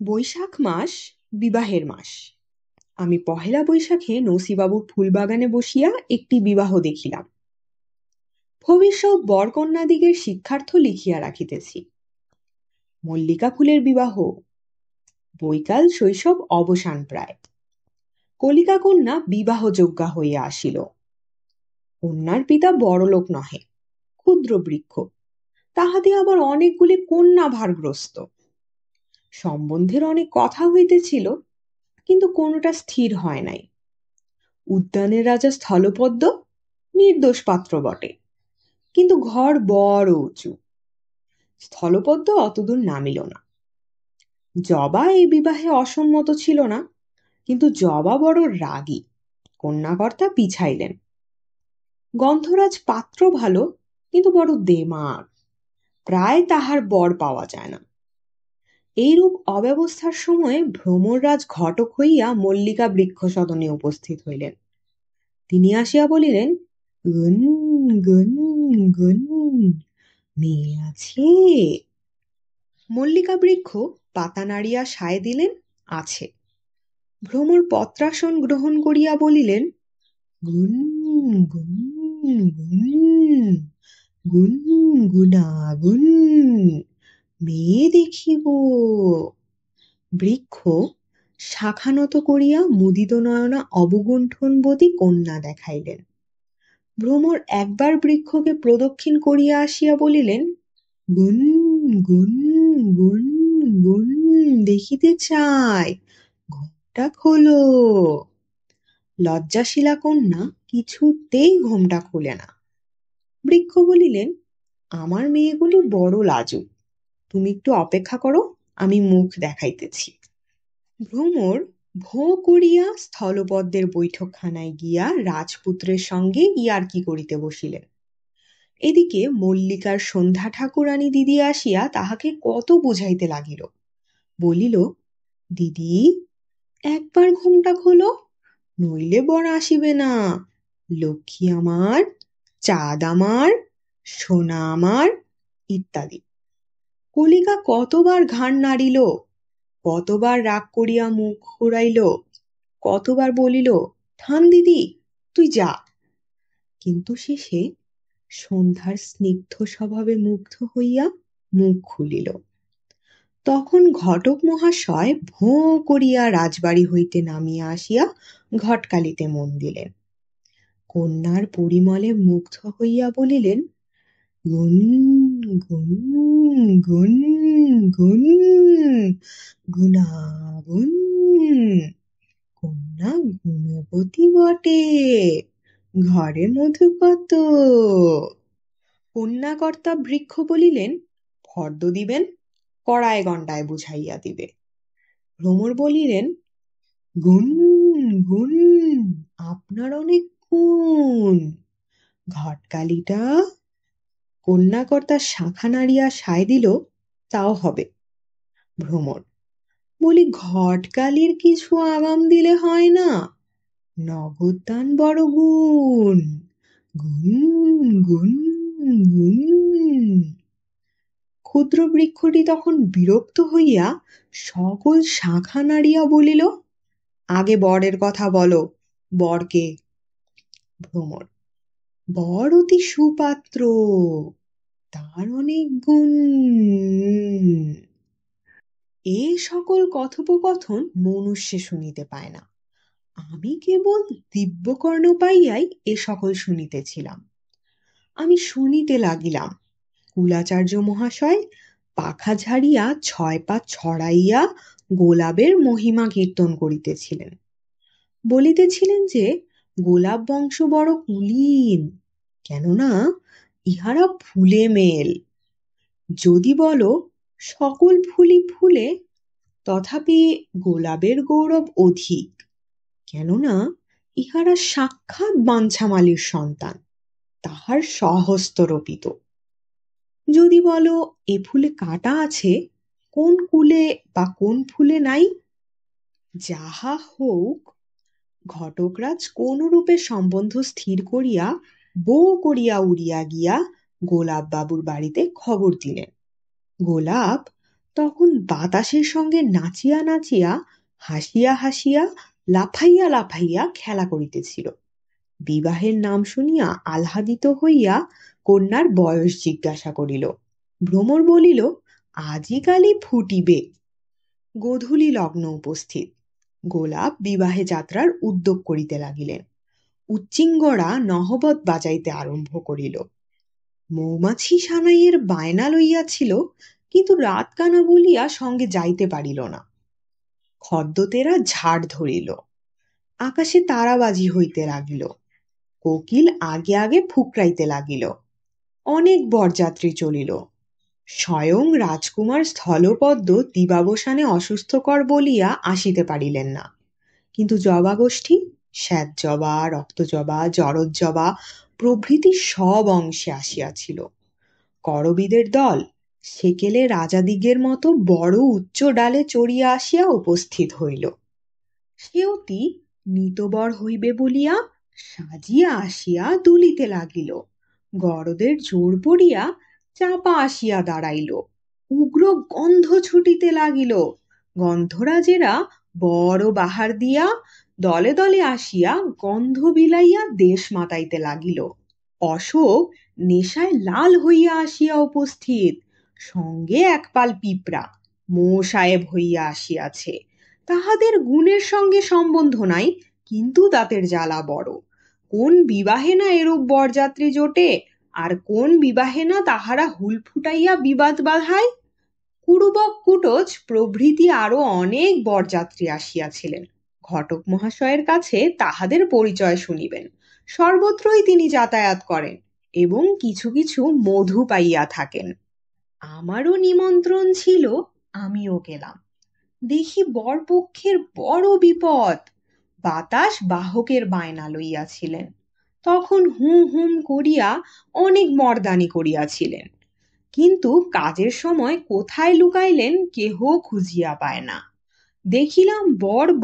বৈশাখ মাস বিবাহের মাস। আমি পহেলা বৈশাখে নসিবাবুর ফুলবাগানে বসিয়া একটি বিবাহ দেখিলাম। ভবিষ্যৎ বরকন্যাদিগের শিক্ষার্থ লিখিয়া রাখিতেছি। মল্লিকা ফুলের বিবাহ। বৈকাল শৈশব অবসান প্রায়। কলিকা কন্যা বিবাহযোগ্যা হইয়া আসিল। কন্যার পিতা বড়লোক নহে, ক্ষুদ্র বৃক্ষ, তাহাতে আবার অনেকগুলি কন্যা ভারগ্রস্ত। সম্বন্ধের অনেক কথা হইতেছিল, কিন্তু কোনোটা স্থির হয় নাই। উদ্যানের রাজা স্থলপদ্ম নির্দোষ পাত্র বটে, কিন্তু ঘর বড় উঁচু। স্থলপদ্ম অতদূর নামিল না। জবা এই বিবাহে অসম্মত ছিল না, কিন্তু জবা বড় রাগী। কন্যাকর্তা পিছাইলেন। গন্ধরাজ পাত্র ভালো, কিন্তু বড় দেমাগ, প্রায় তাহার বর পাওয়া যায় না। এইরূপ অব্যবস্থার সময়ে ভ্রমররাজ ঘটক হইয়া মল্লিকা বৃক্ষ সদনে উপস্থিত হইলেন। তিনি আসিয়া বলিলেন, গুন গুন গুন, মেয়ে আছে? মল্লিকা বৃক্ষ পাতা নাড়িয়া সায় দিলেন, আছে। ভ্রমর পত্রাসন গ্রহণ করিয়া বলিলেন, গুন গুন গুন, গুন গুনা গুন, মেয়ে দেখিব। বৃক্ষ শাখানত করিয়া মুদিত নয়না অবগুণ্ঠনবতী কন্যা দেখাইলেন। ভ্রমর একবার বৃক্ষকে প্রদক্ষিণ করিয়া আসিয়া বলিলেন, গুন গুন গুন গুন, দেখিতে চাই, ঘোমটা খোলো। লজ্জাশীলা কন্যা কিছুতেই ঘোমটা খোলে না। বৃক্ষ বলিলেন, আমার মেয়েগুলি বড় লাজুক, তুমি একটু অপেক্ষা করো, আমি মুখ দেখাইতেছি। ভ্রমর ভোঁ করিয়া স্থলপদ্মের বৈঠকখানায় গিয়া রাজপুত্রের সঙ্গে ইয়ার্কি করিতে বসিলেন। এদিকে মল্লিকার সন্ধ্যা ঠাকুরানী দিদি আসিয়া তাহাকে কত বুঝাইতে লাগিল। বলিল, দিদি, একবার ঘোমটা খোলো, নইলে বর আসিবে না। লক্ষ্মী আমার, চাঁদ আমার, সোনা আমার, ইত্যাদি। কলিকা কতবার ঘাড় নাড়িল, কতবার রাগ করিয়া মুখ ঘুরাইল, কতবার বলিল, থাম দিদি, তুই যা। কিন্তু শেষে সন্ধ্যার স্নিগ্ধ স্বভাবে মুগ্ধ হইয়া মুখ খুলিল। তখন ঘটক মহাশয় ভোঁ করিয়া রাজবাড়ি হইতে নামিয়া আসিয়া ঘটকালিতে মন দিলেন। কন্যার পরিমলে মুগ্ধ হইয়া বলিলেন, গুন গুন গুন গুন, গুনাগুন, কন্যা গুণবতী বটে, ঘরে মধু কত। কন্যাকর্তা বৃক্ষ বলিলেন, ফর্দ দিবেন, কড়ায় গণ্ডায় বুঝাইয়া দিবে। ভ্রমর বলিলেন, গুন গুন, আপনার অনেক গুণ। ঘটকালিটা। কন্যাকর্তা শাঁখা নাড়িয়া সায় দিল, তাও হবে। ভ্রমর বলি, ঘটকালির কিছু আগাম দিলে হয় না, নগদ দান বড় গুণ। গুন গুন গুন। ক্ষুদ্র বৃক্ষটি তখন বিরক্ত হইয়া সকল শাঁখা নাড়িয়া বলিল, আগে বরের কথা বলো, বর কে? ভ্রমর, বর অতি সুপাত্র, তার অনেক গুণ। এ সকল কথোপকথন মনুষ্যে শুনিতে পায় না। আমি কেবল দিব্যকর্ণ পাইয়াই এ সকল শুনিতেছিলাম। আমি শুনিতে লাগিলাম, কুলাচার্য মহাশয় পাখা ঝাড়িয়া 6 পা ছড়াইয়া গোলাপের মহিমা কীর্তন করিতেছিলেন। বলিতেছিলেন যে গোলাপ বংশ বড় কুলীন, কেননা ইহারা ফুলে মেল। যদি বলো সকল ফুলই ফুলে, তথাপি গোলাপের গৌরব অধিক, কেননা ইহারা সাক্ষাৎ বাঞ্ছামালির সন্তান, তাহার স্বহস্ত রোপিত। যদি বলো এ ফুলে কাঁটা আছে, কোন কুলে বা কোন ফুলে নাই, যাহা হোক, ঘটকরাজ কোন রূপে সম্বন্ধ স্থির করিয়া বো করিয়া উড়িয়া গিয়া গোলাপ বাবুর বাড়িতে খবর দিলেন। গোলাপ তখন বাতাসের সঙ্গে নাচিয়া নাচিয়া, হাসিয়া হাসিয়া, লাফাইয়া লাফাইয়া খেলা করিতেছিল। বিবাহের নাম শুনিয়া আহ্লাদিত হইয়া কন্যার বয়স জিজ্ঞাসা করিল। ভ্রমর বলিল, আজিকালি ফুটিবে। গোধূলি লগ্ন উপস্থিত। গোলাপ বিবাহে যাত্রার উদ্যোগ করিতে লাগিলেন। উচ্চিঙ্গরা নহবত বাজাইতে আরম্ভ করিল। মৌমাছি সানাইয়ের বায়না লইয়াছিল, কিন্তু রাত কানা বলিয়া সঙ্গে যাইতে পারিল না। খদ্যোতেরা ঝাড় ধরিল। আকাশে তারাবাজি হইতে লাগিল। কোকিল আগে আগে ফুকরাইতে লাগিল। অনেক বরযাত্রী চলিল। স্বয়ং রাজকুমার স্থলপদ্ম দিবাবসানে অসুস্থকর বলিয়া আসিতে পারিলেন না, কিন্তু জবাগোষ্ঠী, শ্বেত জবা, রক্তজবা, জরৎজবা প্রভৃতি সব অংশে আসিয়াছিল। করবীদের দল সেকেলে রাজাদিগের মতো বড় উচ্চ ডালে চড়িয়া আসিয়া উপস্থিত হইল। সেওতি নিতবর হইবে বলিয়া সাজিয়া আসিয়া দুলিতে লাগিল। গরদের জোর পড়িয়া চাপা আসিয়া দাঁড়াইল। উগ্র গন্ধ ছুটিতে লাগিল। গন্ধরাজেরা বড় বাহার দিয়া দলে দলে আসিয়া গন্ধ বিলাইয়া দেশ মাতাইতে লাগিল। অশোক নেশায় লাল হইয়া আসিয়া উপস্থিত। সঙ্গে একপাল পিঁপড়া মো সাহেব হইয়া আসিয়াছে। তাহাদের গুণের সঙ্গে সম্বন্ধ নাই, কিন্তু দাঁতের জ্বালা বড়। কোন বিবাহে না এরূপ বরযাত্রী জোটে, আর কোন বিবাহে না তাহারা হুল ফুটাইয়া বিবাদ বাধায়। কুরুবক কুটচ প্রভৃতি আরো অনেক বরযাত্রী আসিয়াছিলেন। ঘটক মহাশয়ের কাছে তাহাদের পরিচয় শুনিবেন। সর্বত্রই তিনি যাতায়াত করেন এবং কিছু কিছু মধু পাইয়া থাকেন। আমারও নিমন্ত্রণ ছিল, আমিও গেলাম। দেখি বরপক্ষের বড় বিপদ। বাতাস বাহকের বায়না লইয়াছিলেন। তখন হুম হুম করিয়া অনেক মর্দানি করিয়াছিলেন, কিন্তু কাজের সময় কোথায় লুকাইলেন কেহ খুঁজিয়া পায় না। দেখিলাম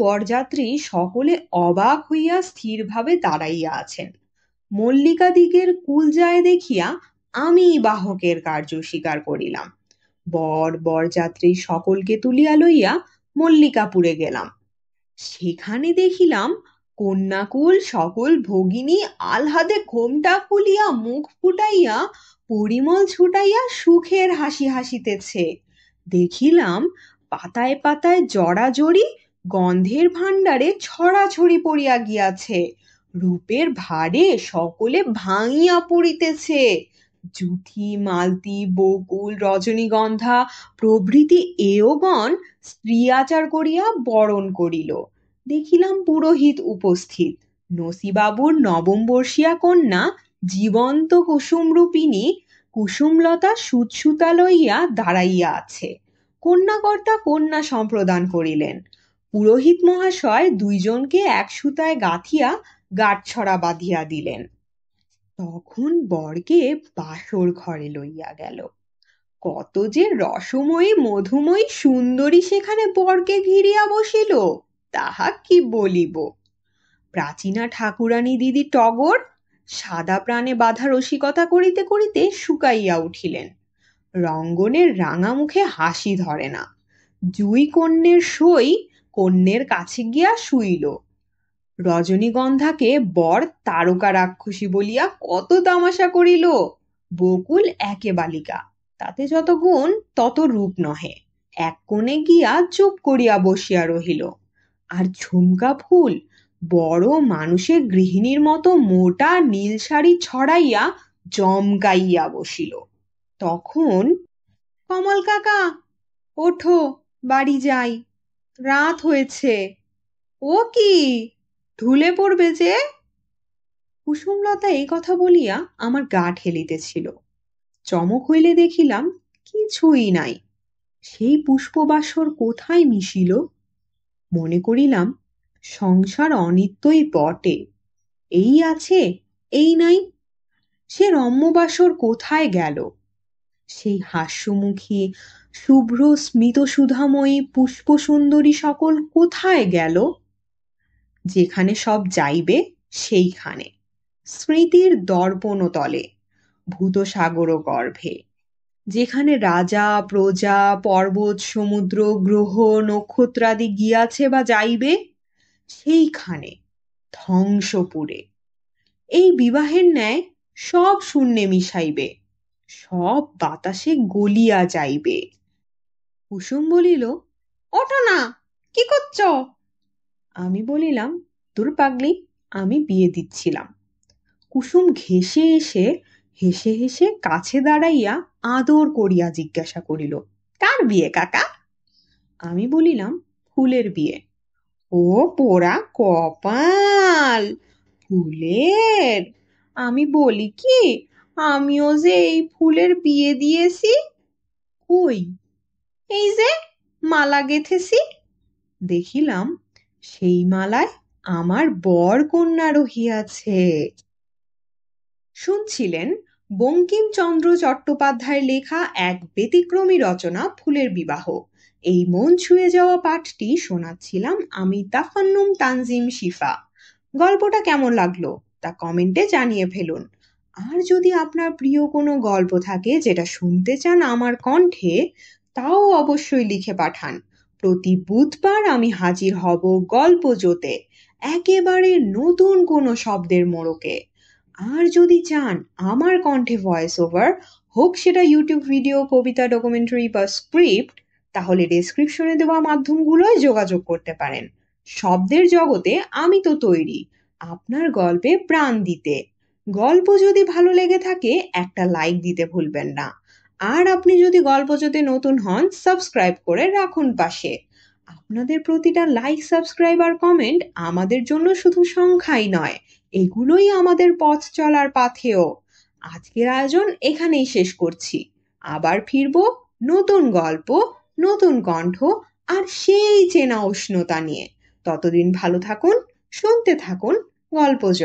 বরযাত্রী সকলে অবাক হইয়া স্থিরভাবে দাঁড়াইয়া আছেন। মল্লিকাদিগের কুল যায় দেখিয়া আমি বাহকের কার্য স্বীকার করিলাম। বরযাত্রী সকলকে তুলিয়া লইয়া মল্লিকাপুরে গেলাম। সেখানে দেখিলাম কন্যাকুল সকল ভগিনী আহ্লাদে ঘোমটা খুলিয়া মুখ ফুটাইয়া পরিমল ছুটাইয়া সুখের হাসি হাসিতেছে। দেখিলাম পাতায় পাতায় জড়াজড়ি গন্ধের ভাণ্ডারে ছড়াছড়ি পড়িয়া গিয়াছে। রূপের ভারে সকলে ভাঙিয়া পড়িতেছে। জুথি, মালতী, বকুল, রজনীগন্ধা প্রভৃতি এয়গণ স্ত্রী আচার করিয়া বরণ করিল। দেখিলাম পুরোহিত উপস্থিত। নসিবাবুর নবম বর্ষিয়া কন্যা জীবন্ত কুসুমরূপিণী কুসুমলতা সুতসুতা লইয়া দাঁড়াইয়া আছে। কন্যাকর্তা কন্যা সম্প্রদান করিলেন। পুরোহিত মহাশয় দুইজনকে এক সুতায় গাঁথিয়া গাঁটছড়া বাঁধিয়া দিলেন। তখন বরকে বাসর ঘরে লইয়া গেল। কত যে রসময়ী মধুময়ী সুন্দরী সেখানে বরকে ঘিরিয়া বসিল, তাহা কি বলিব। প্রাচীনা ঠাকুরানী দিদি টগর সাদা প্রাণে বাঁধা রসিকতা করিতে করিতে শুকাইয়া উঠিলেন। রঙ্গনের রাঙা মুখে হাসি ধরে না। জুই কন্যের সই কন্যের কাছে গিয়া শুইল। রজনীগন্ধাকে বর তারকা রাক্ষসী বলিয়া কত তামাশা করিল। বকুল একে বালিকা, তাতে যত গুণ তত রূপ নহে, এক কোণে গিয়া চুপ করিয়া বসিয়া রহিল। আর ঝুমকা ফুল বড় মানুষের গৃহিণীর মতো মোটা নীল শাড়ি ছড়াইয়া জমকাইয়া বসিল। তখন, কমল কাকা, ওঠো, বাড়ি যাই, রাত হয়েছে। ও কি, ঢুলে পড়বে যে। কুসুমলতা এই কথা বলিয়া আমার গা ঠেলিতেছিল। চমক হইলে দেখিলাম কিছুই নাই। সেই পুষ্পবাসর কোথায় মিশিল। মনে করিলাম সংসার অনিত্যই বটে, এই আছে এই নাই। সে রম্যবাসর কোথায় গেল। সেই হাস্যমুখী শুভ্র স্মিত সুধাময়ী পুষ্পসুন্দরী সকল কোথায় গেল। যেখানে সব যাইবে সেইখানে, স্মৃতির দর্পণ তলে, ভূতসাগর গর্ভে। যেখানে রাজা প্রজা পর্বত সমুদ্র গ্রহ নক্ষত্রাদি গিয়াছে বা যাইবে, সেইখানে ধ্বংসপুরে এই বিবাহের ন্যায় সব শূন্যে মিশাইবে, সব বাতাসে গলিয়া যাইবে। কুসুম বলিল, ওঠো না, কি করছ? আমি বলিলাম, দূর পাগলি, আমি বিয়ে দিচ্ছিলাম। কুসুম ঘেঁষে এসে হেসে হেসে কাছে দাঁড়াইয়া আদর করিয়া জিজ্ঞাসা করিল, কার বিয়ে কাকা? আমি বলিলাম, ফুলের বিয়ে। ও পোড়া কপাল, ফুলের? আমি বলি কি, আমিও যে এই ফুলের বিয়ে দিয়েছি। কই? এই যে মালা গেথেছি। দেখিলাম সেই মালায় আমার বর কন্যা রহিয়াছে। শুনছিলেন বঙ্কিমচন্দ্র চট্টোপাধ্যায়ের লেখা এক ব্যতিক্রমী রচনা ফুলের বিবাহ। এই মন ছুঁয়ে যাওয়া পাঠটি শোনাচ্ছিলাম আমি তাফান্নুম তানজিম শিফা। গল্পটা কেমন লাগলো তা কমেন্টে জানিয়ে ফেলুন। আর যদি আপনার প্রিয় কোনো গল্প থাকে যেটা শুনতে চান আমার কণ্ঠে, তাও অবশ্যই লিখে পাঠান। প্রতি বুধবার আমি হাজির হব গল্প জোতে, একেবারে নতুন কোনো শব্দের মোড়কে। আর যদি চান আমার কণ্ঠে ভয়েস ওভার, হোক সেটা ইউটিউব ভিডিও, কবিতা, ডকুমেন্টারি বা স্ক্রিপ্ট, তাহলে ডেসক্রিপশনে দেওয়া মাধ্যমগুলোয় যোগাযোগ করতে পারেন। শব্দের জগতে আমি তো তৈরি আপনার গল্পে প্রাণ দিতে। গল্প যদি ভালো লেগে থাকে একটা লাইক দিতে ভুলবেন না। আর আপনি যদি গল্পজোতে নতুন হন, সাবস্ক্রাইব করে রাখুন পাশে। আপনাদের প্রতিটা লাইক, সাবস্ক্রাইব আর কমেন্ট আমাদের জন্য শুধু সংখ্যাই নয়, এগুলোই আমাদের পথ চলার পাথেয়। আজকের আয়োজন এখানেই শেষ করছি। আবার ফিরবো নতুন গল্প, নতুন কণ্ঠ আর সেই চেনা উষ্ণতা নিয়ে। ততদিন ভালো থাকুন, শুনতে থাকুন গল্পজ।